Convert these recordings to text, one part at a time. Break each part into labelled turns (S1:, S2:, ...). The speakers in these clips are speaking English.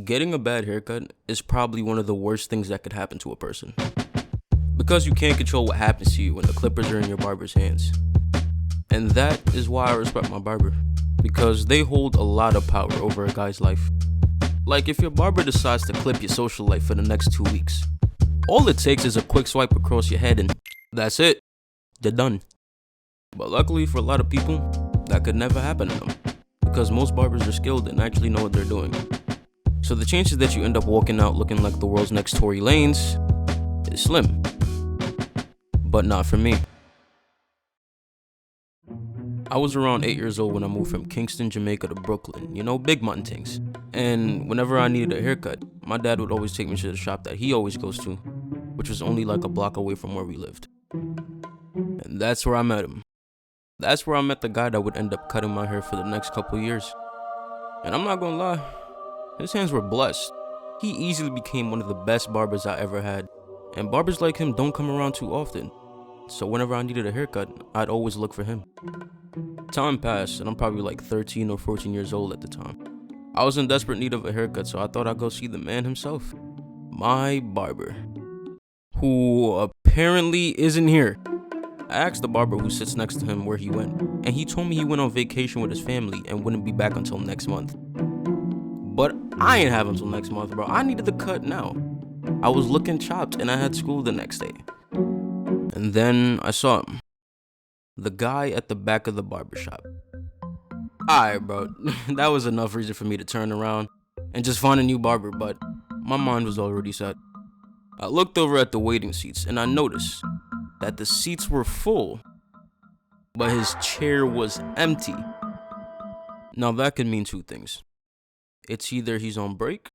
S1: Getting a bad haircut is probably one of the worst things that could happen to a person. Because you can't control what happens to you when the clippers are in your barber's hands. And that is why I respect my barber. Because they hold a lot of power over a guy's life. Like if your barber decides to clip your social life for the next 2 weeks, all it takes is a quick swipe across your head and that's it. They're done. But luckily for a lot of people, that could never happen to them. Because most barbers are skilled and actually know what they're doing. So the chances that you end up walking out looking like the world's next Tory Lanez is slim. But not for me. I was around 8 years old when I moved from Kingston, Jamaica to Brooklyn, big mountain things. And whenever I needed a haircut, my dad would always take me to the shop that he always goes to, which was only like a block away from where we lived. And that's where I met him. That's where I met the guy that would end up cutting my hair for the next couple years. And I'm not gonna lie, his hands were blessed. He easily became one of the best barbers I ever had. And barbers like him don't come around too often. So whenever I needed a haircut, I'd always look for him. Time passed, and I'm probably like 13 or 14 years old at the time. I was in desperate need of a haircut, so I thought I'd go see the man himself. My barber. Who apparently isn't here. I asked the barber who sits next to him where he went, and he told me he went on vacation with his family and wouldn't be back until next month. But I ain't have until next month, bro. I needed the cut now. I was looking chopped and I had school the next day. And then I saw him. The guy at the back of the barbershop. Alright, bro. That was enough reason for me to turn around and just find a new barber, but my mind was already set. I looked over at the waiting seats and I noticed that the seats were full, but his chair was empty. Now that could mean two things. It's either he's on break,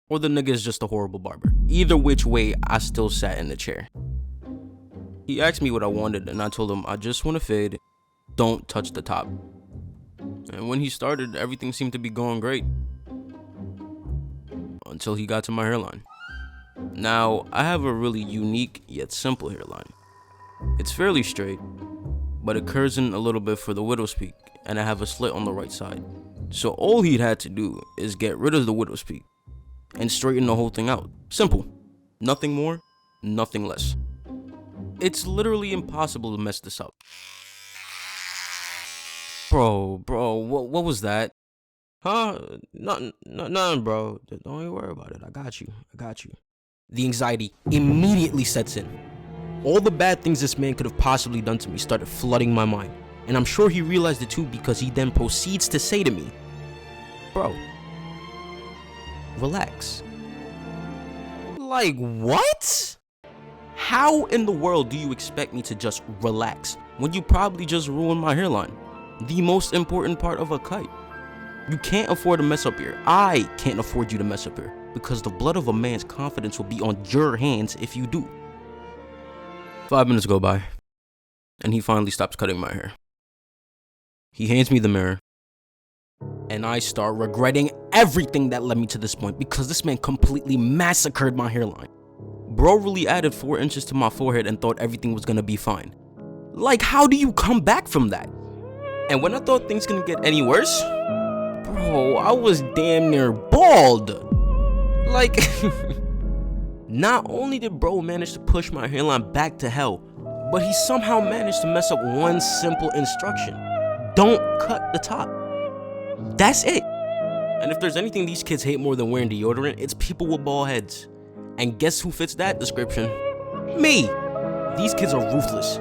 S1: or the nigga is just a horrible barber. Either which way, I still sat in the chair. He asked me what I wanted, and I told him I just want to fade, don't touch the top. And when he started, everything seemed to be going great. Until he got to my hairline. Now, I have a really unique yet simple hairline. It's fairly straight, but it curves in a little bit for the widow's peak, and I have a slit on the right side. So all he'd had to do is get rid of the widow's peak and straighten the whole thing out. Simple. Nothing more, nothing less. It's literally impossible to mess this up. Bro, what was that? Huh? Nothing, bro. Don't even worry about it. I got you. The anxiety immediately sets in. All the bad things this man could have possibly done to me started flooding my mind. And I'm sure he realized it too, because he then proceeds to say to me, bro, relax. Like, what? How in the world do you expect me to just relax when you probably just ruined my hairline? The most important part of a cut. You can't afford to mess up here. I can't afford you to mess up here, because the blood of a man's confidence will be on your hands if you do. 5 minutes go by, and he finally stops cutting my hair. He hands me the mirror, and I start regretting everything that led me to this point, because this man completely massacred my hairline. Bro really added 4 inches to my forehead and thought everything was gonna be fine. Like, how do you come back from that? And when I thought things couldn't get any worse, bro, I was damn near bald. Like, not only did bro manage to push my hairline back to hell, but he somehow managed to mess up one simple instruction. Don't cut the top. That's it. And if there's anything these kids hate more than wearing deodorant, it's people with bald heads. And guess who fits that description? Me. These kids are ruthless.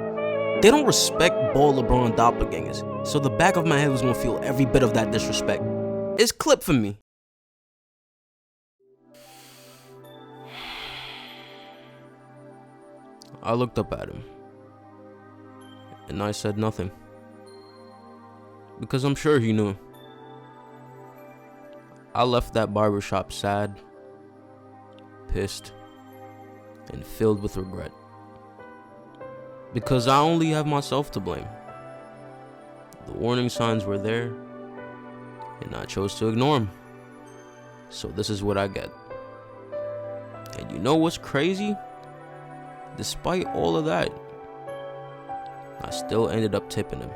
S1: They don't respect bald LeBron doppelgangers, so the back of my head was gonna feel every bit of that disrespect. It's clipped for me. I looked up at him, and I said nothing, because I'm sure he knew. I left that barbershop sad, pissed, and filled with regret, because I only have myself to blame. The warning signs were there, and I chose to ignore them. So this is what I get. And you know what's crazy? Despite all of that, I still ended up tipping him.